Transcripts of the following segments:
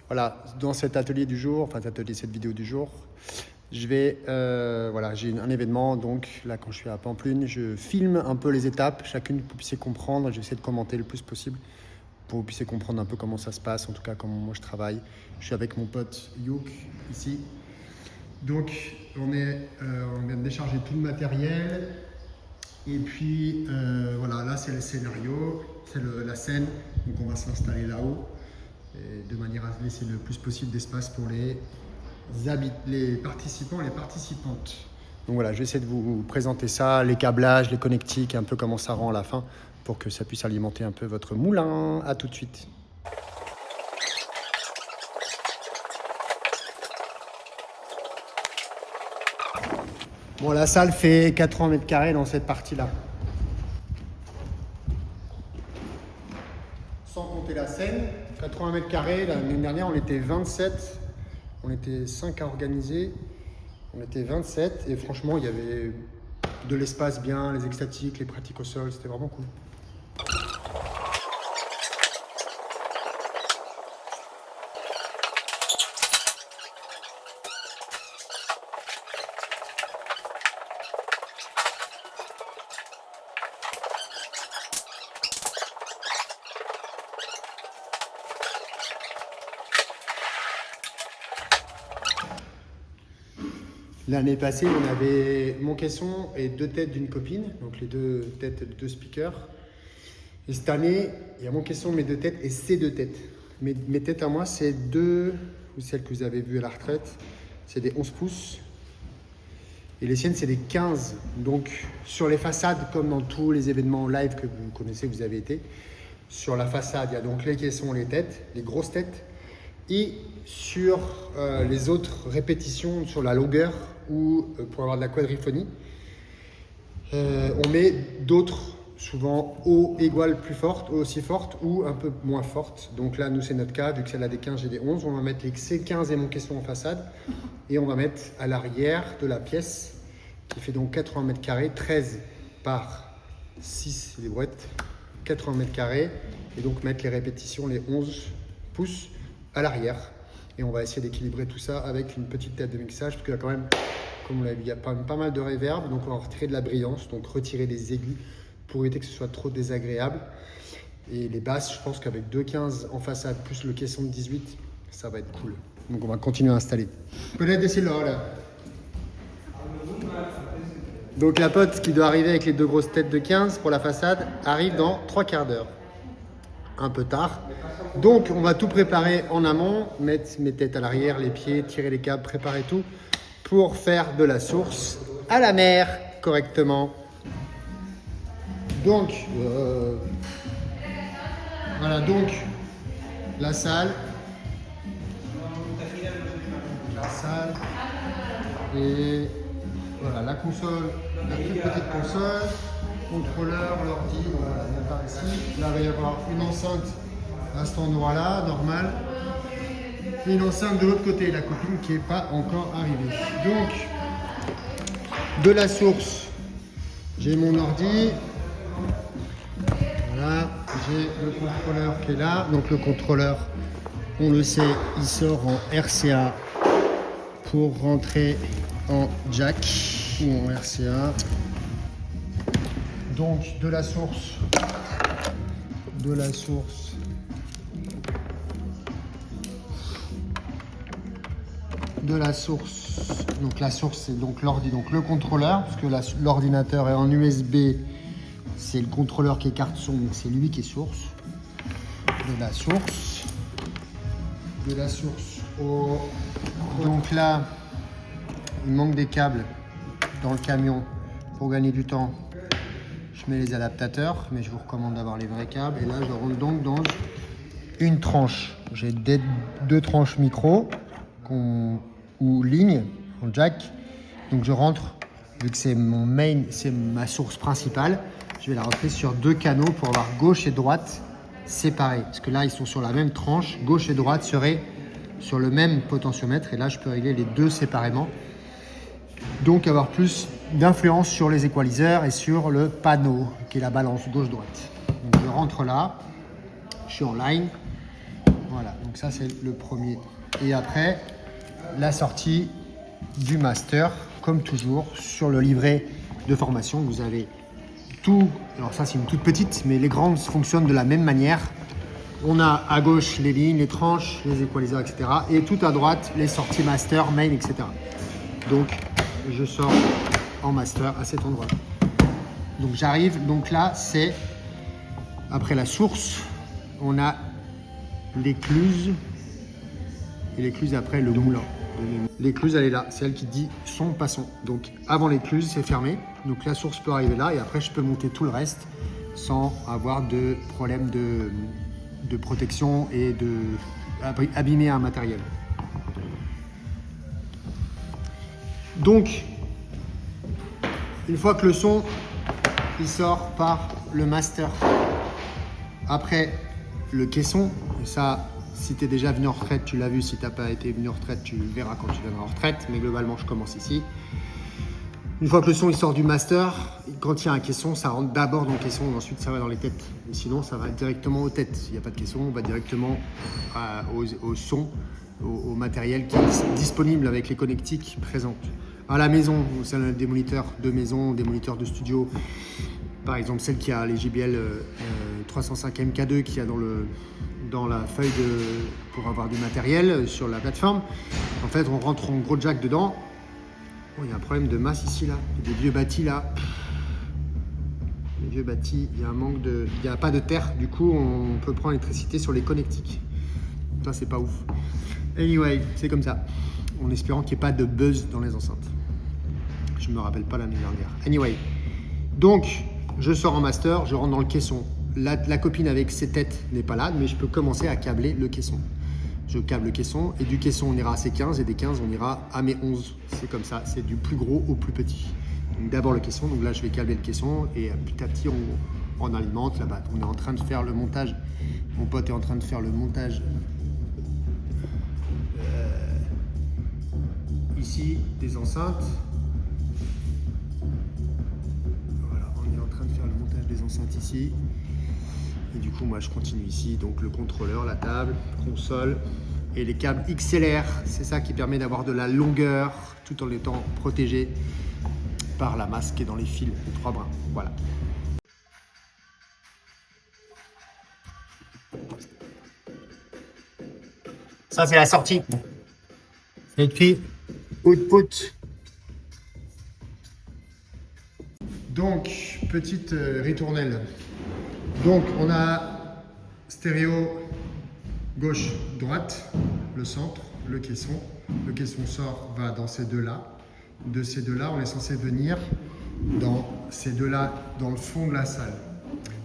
Voilà, dans cet atelier du jour, enfin cette vidéo du jour, je vais, voilà, j'ai un événement, donc là quand je suis à Pampelune, je filme un peu les étapes, chacune pour que vous puissiez comprendre, j'essaie de commenter le plus possible pour que vous puissiez comprendre un peu comment ça se passe, en tout cas comment moi je travaille. Je suis avec mon pote Youk ici. Donc on vient de décharger tout le matériel et puis voilà, là c'est le scénario, c'est la scène, donc on va s'installer là-haut de manière à laisser le plus possible d'espace pour les participants et les participantes. Donc voilà, je vais essayer de vous présenter ça, les câblages, les connectiques, un peu comment ça rend à la fin pour que ça puisse alimenter un peu votre moulin. À tout de suite. Bon, la salle fait 80 mètres carrés dans cette partie-là. Sans compter la scène, 80 mètres carrés, l'année dernière on était 27, on était 5 à organiser, on était 27 et franchement il y avait de l'espace bien, les extatiques, les pratiques au sol, c'était vraiment cool. L'année passée, on avait mon caisson et 2 têtes d'une copine, donc les 2 têtes de 2 speakers. Et cette année, il y a mon caisson, mes 2 têtes et ces 2 têtes. Mes têtes à moi, c'est 2, ou celles que vous avez vues à la retraite, c'est des 11 pouces. Et les siennes, c'est des 15. Donc sur les façades, comme dans tous les événements live que vous connaissez, vous avez été, sur la façade, il y a donc les caissons, les têtes, les grosses têtes. Et sur les autres répétitions, sur la longueur ou pour avoir de la quadriphonie, on met d'autres, souvent O égale plus forte, O aussi forte ou un peu moins forte. Donc là, nous, c'est notre cas, vu que celle a des 15, j'ai des 11. On va mettre les C15 et mon caisson en façade. Et on va mettre à l'arrière de la pièce, qui fait donc 80 mètres carrés, 13 par 6 les brouettes, 80 mètres carrés. Et donc mettre les répétitions, les 11 pouces à l'arrière. Et on va essayer d'équilibrer tout ça avec une petite tête de mixage, parce qu'il y a quand même, comme vous l'avez vu, il y a pas mal de réverb, donc on va retirer de la brillance, donc retirer des aigus pour éviter que ce soit trop désagréable. Et les basses, je pense qu'avec 2,15 en façade plus le caisson de 18, ça va être cool. Donc on va continuer à installer. Peut-être d'essayer là. Donc la pote qui doit arriver avec les 2 grosses têtes de 15 pour la façade arrive dans 3 quarts d'heure. Un peu tard. Donc on va tout préparer en amont, mettre mes têtes à l'arrière, les pieds, tirer les câbles, préparer tout pour faire de la source à la mer correctement. Donc voilà, donc la salle et voilà la console, la toute petite console, contrôleur, l'ordi, voilà, il y a par ici. Là il va y avoir une enceinte à cet endroit-là, normal. Et une enceinte de l'autre côté, la copine qui n'est pas encore arrivée. Donc, de la source, j'ai mon ordi. Voilà, j'ai le contrôleur qui est là. Donc le contrôleur, on le sait, il sort en RCA pour rentrer en jack ou en RCA. Donc de la source, donc la source c'est donc l'ordi, donc le contrôleur, parce que l'ordinateur est en USB, c'est le contrôleur qui est carte son, donc c'est lui qui est source. De la source au... Donc là, il manque des câbles dans le camion pour gagner du temps. Je mets les adaptateurs, mais je vous recommande d'avoir les vrais câbles. Et là, je rentre donc dans une tranche. J'ai 2 tranches micro ou ligne en jack. Donc je rentre, vu que c'est mon main, c'est ma source principale, je vais la rentrer sur 2 canaux pour avoir gauche et droite séparés. Parce que là, ils sont sur la même tranche. Gauche et droite seraient sur le même potentiomètre. Et là, je peux régler les 2 séparément. Donc avoir plus d'influence sur les équaliseurs et sur le panneau, qui est la balance gauche-droite. Donc je rentre là, je suis en line. Voilà, donc Donc ça, c'est le premier. Et après, la sortie du master, comme toujours, sur le livret de formation. Vous avez tout. Alors ça, c'est une toute petite, mais les grandes fonctionnent de la même manière. On a à gauche les lignes, les tranches, les équaliseurs, etc. Et tout à droite, les sorties master, main, etc. Donc, je sors en master à cet endroit. Donc, j'arrive. Donc là, c'est après la source, on a l'écluse. Et l'écluse après le moulin. L'écluse, elle est là. C'est elle qui dit son, pas son. Donc, avant l'écluse, c'est fermé. Donc, la source peut arriver là. Et après, je peux monter tout le reste sans avoir de problème de protection et de abîmer un matériel. Donc, une fois que le son il sort par le master, après le caisson, et ça, si tu es déjà venu en retraite, tu l'as vu. Si tu n'as pas été venu en retraite, tu le verras quand tu viendras en retraite. Mais globalement, je commence ici. Une fois que le son il sort du master, quand il y a un caisson, ça rentre d'abord dans le caisson et ensuite ça va dans les têtes. Et sinon, ça va directement aux têtes. S'il n'y a pas de caisson, on va directement au son, au matériel qui est disponible avec les connectiques présentes. À la maison, c'est des moniteurs de maison, des moniteurs de studio. Par exemple, celle qui a les JBL 305 MK2 qui a dans la feuille pour avoir du matériel sur la plateforme. En fait, on rentre en gros jack dedans. Oh, il y a un problème de masse ici, là. Il y a des vieux bâtis, là. Les vieux bâtis, il y a un manque de... Il n'y a pas de terre, du coup, on peut prendre l'électricité sur les connectiques. Ça, c'est pas ouf. Anyway, c'est comme ça. En espérant qu'il n'y ait pas de buzz dans les enceintes. Je me rappelle pas l'année dernière. Anyway. Donc, je sors en master, je rentre dans le caisson. La copine avec ses têtes n'est pas là, mais je peux commencer à câbler le caisson. Je câble le caisson et du caisson on ira à ses 15 et des 15 on ira à mes 11. C'est comme ça, c'est du plus gros au plus petit. Donc d'abord le caisson, donc là je vais câbler le caisson et petit à petit on alimente là-bas. On est en train de faire le montage. Mon pote est en train de faire le montage ici des enceintes. Voilà, on est en train de faire le montage des enceintes ici. Et du coup, moi, je continue ici. Donc, le contrôleur, la table, console et les câbles XLR. C'est ça qui permet d'avoir de la longueur tout en étant protégé par la masse qui est dans les fils, les 3 brins. Voilà. Ça, c'est la sortie. C'est écrit output. Donc, petite ritournelle. Donc, on a stéréo gauche-droite, le centre, le caisson. Le caisson sort, va dans ces deux-là. De ces deux-là, on est censé venir dans ces deux-là, dans le fond de la salle.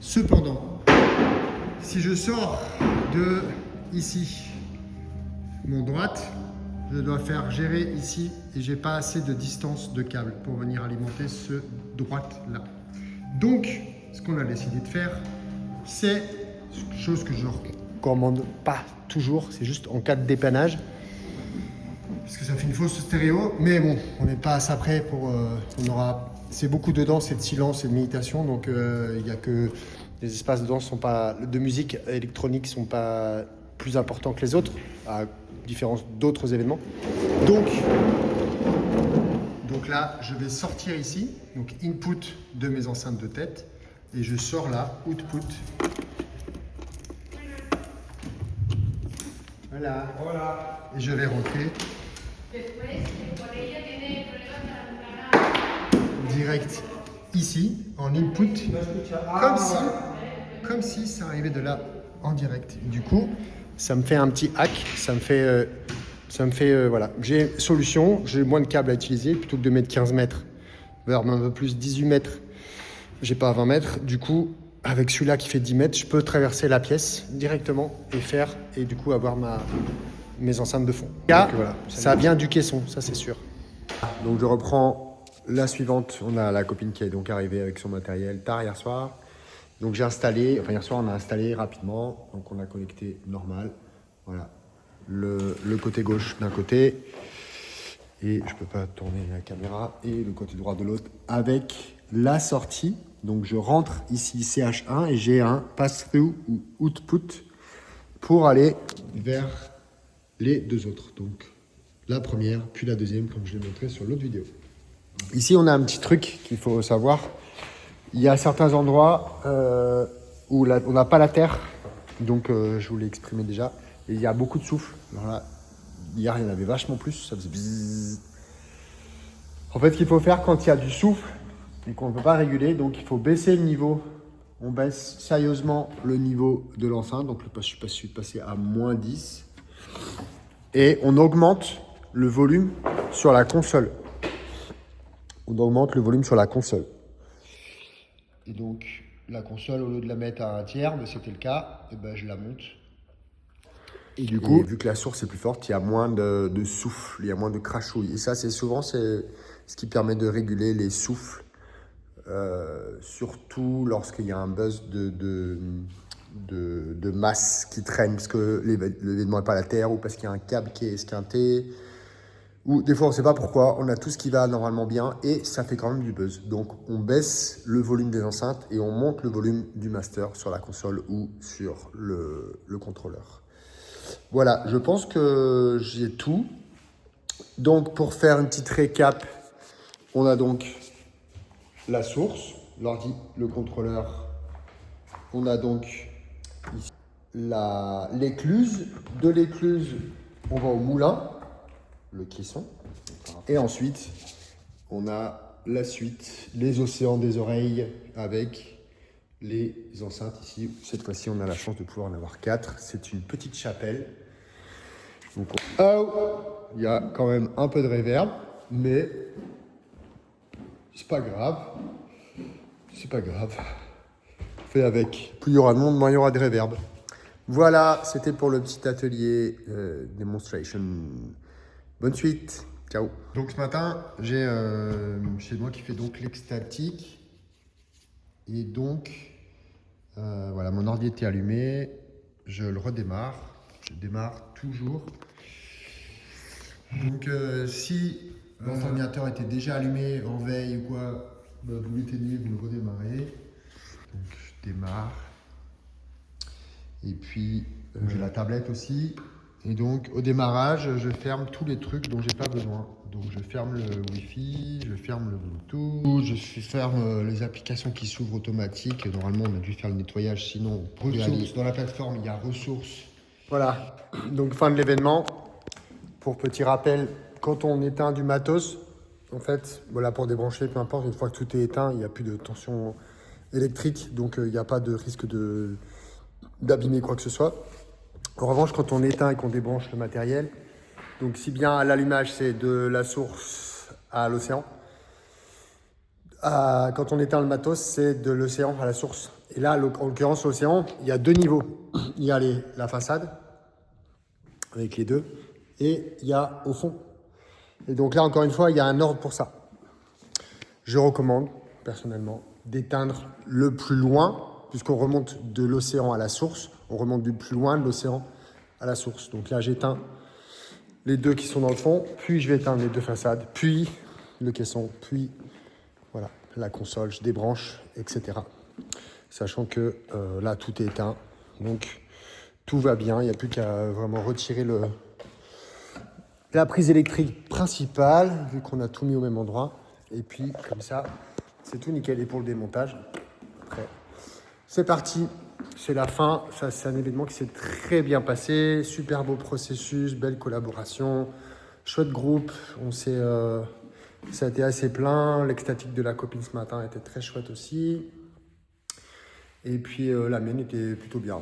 Cependant, si je sors de ici, mon droite, je dois faire gérer ici et j'ai pas assez de distance de câble pour venir alimenter ce droite-là. Donc, ce qu'on a décidé de faire, c'est chose que je ne recommande pas toujours, c'est juste en cas de dépannage. Parce que ça fait une fausse stéréo, mais bon, on n'est pas à ça près pour... c'est beaucoup dedans, c'est de silence et de méditation, donc il n'y a que les espaces dedans de musique électronique sont pas plus importants que les autres, à différence d'autres événements. Donc là, je vais sortir ici, donc input de mes enceintes de tête, et je sors là, output. Voilà. Et je vais rentrer direct ici, en input, comme si ça arrivait de là en direct. Du coup, ça me fait un petit hack, ça me fait voilà. J'ai solution, j'ai moins de câbles à utiliser, plutôt que de mettre 15 mètres, vers un peu plus 18 mètres, j'ai pas 20 mètres. Du coup, avec celui-là qui fait 10 mètres, je peux traverser la pièce directement et du coup avoir mes enceintes de fond. Donc, voilà, ça vient du caisson, ça c'est sûr. Donc je reprends la suivante. On a la copine qui est donc arrivée avec son matériel tard hier soir. Donc j'ai installé, hier soir on a installé rapidement, donc on a connecté normal. Voilà, le côté gauche d'un côté et je peux pas tourner la caméra, et le côté droit de l'autre avec la sortie. Donc je rentre ici CH1 et j'ai un pass-through ou output pour aller vers les deux autres. Donc la première, puis la deuxième, comme je l'ai montré sur l'autre vidéo. Ici, on a un petit truc qu'il faut savoir. Il y a certains endroits où on n'a pas la terre, donc je vous l'ai exprimé déjà. Et il y a beaucoup de souffle. Alors là, hier, il y en avait vachement plus, ça faisait bzzz. En fait, ce qu'il faut faire quand il y a du souffle et qu'on ne peut pas réguler, donc il faut baisser le niveau. On baisse sérieusement le niveau de l'enceinte, donc je suis passé à moins 10. Et on augmente le volume sur la console. On augmente le volume sur la console. Et donc, la console, au lieu de la mettre à un tiers, mais c'était le cas, et ben, je la monte. Et du coup, vu que la source est plus forte, il y a moins de souffle, il y a moins de crachouille. Et ça, c'est ce qui permet de réguler les souffles, surtout lorsqu'il y a un buzz de masse qui traîne, parce que l'événement n'est pas à la terre, ou parce qu'il y a un câble qui est esquinté, ou des fois on ne sait pas pourquoi, on a tout ce qui va normalement bien, et ça fait quand même du buzz. Donc on baisse le volume des enceintes, et on monte le volume du master sur la console ou sur le contrôleur. Voilà, je pense que j'ai tout. Donc, pour faire une petite récap, on a donc la source, l'ordi, le contrôleur. On a donc ici l'écluse. De l'écluse, on va au moulin, le caisson. Et ensuite, on a la suite, les océans des oreilles avec les enceintes ici. Cette fois-ci, on a la chance de pouvoir en avoir 4. C'est une petite chapelle. Donc, il y a quand même un peu de réverb, mais c'est pas grave. C'est pas grave. On fait avec. Plus il y aura de monde, moins il y aura de réverb. Voilà, c'était pour le petit atelier demonstration. Bonne suite. Ciao. Donc ce matin, j'ai chez moi qui fait donc l'extatique. Et donc, voilà, mon ordi était allumé. Je le redémarre. Je démarre toujours. Donc si votre ordinateur était déjà allumé en veille ou quoi, bah, vous l'éteignez, vous le redémarrez. Donc je démarre. Et puis j'ai la tablette aussi. Et donc au démarrage, je ferme tous les trucs dont j'ai pas besoin. Donc je ferme le Wi-Fi, je ferme le Bluetooth, je ferme les applications qui s'ouvrent automatiques. Normalement on a dû faire le nettoyage, sinon ressources. Dans la plateforme, il y a ressources. Voilà, donc fin de l'événement. Pour petit rappel, quand on éteint du matos, en fait, voilà, pour débrancher, peu importe, une fois que tout est éteint, il n'y a plus de tension électrique, donc il n'y a pas de risque d'abîmer quoi que ce soit. En revanche, quand on éteint et qu'on débranche le matériel, donc si bien à l'allumage, c'est de la source à l'océan, quand on éteint le matos, c'est de l'océan à la source. Et là, en l'occurrence, l'océan, il y a deux niveaux. Il y a la façade, avec les deux, et il y a au fond. Et donc là, encore une fois, il y a un ordre pour ça. Je recommande, personnellement, d'éteindre le plus loin, puisqu'on remonte de l'océan à la source, on remonte du plus loin de l'océan à la source. Donc là, j'éteins les deux qui sont dans le fond, puis je vais éteindre les deux façades, puis le caisson, puis voilà, la console, je débranche, etc. Sachant que là, tout est éteint, donc tout va bien, il n'y a plus qu'à vraiment retirer la prise électrique principale, vu qu'on a tout mis au même endroit. Et puis, comme ça, c'est tout nickel. Et pour le démontage, après, c'est parti. C'est la fin. Ça, c'est un événement qui s'est très bien passé. Super beau processus, belle collaboration, chouette groupe. Ça a été assez plein. L'extatique de la copine ce matin était très chouette aussi. Et puis la mienne était plutôt bien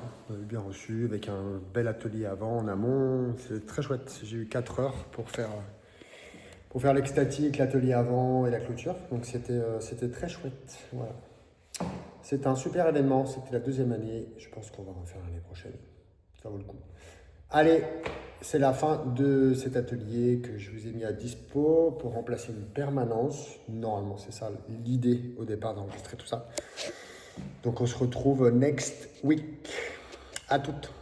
reçue, avec un bel atelier avant, en amont. C'est très chouette. J'ai eu 4 heures pour faire l'extatique, l'atelier avant et la clôture. Donc c'était très chouette. Voilà. C'était un super événement. C'était la 2e année. Je pense qu'on va en faire l'année prochaine. Ça vaut le coup. Allez, c'est la fin de cet atelier que je vous ai mis à dispo pour remplacer une permanence. Normalement, c'est ça l'idée au départ d'enregistrer tout ça. Donc on se retrouve next week. À toutes.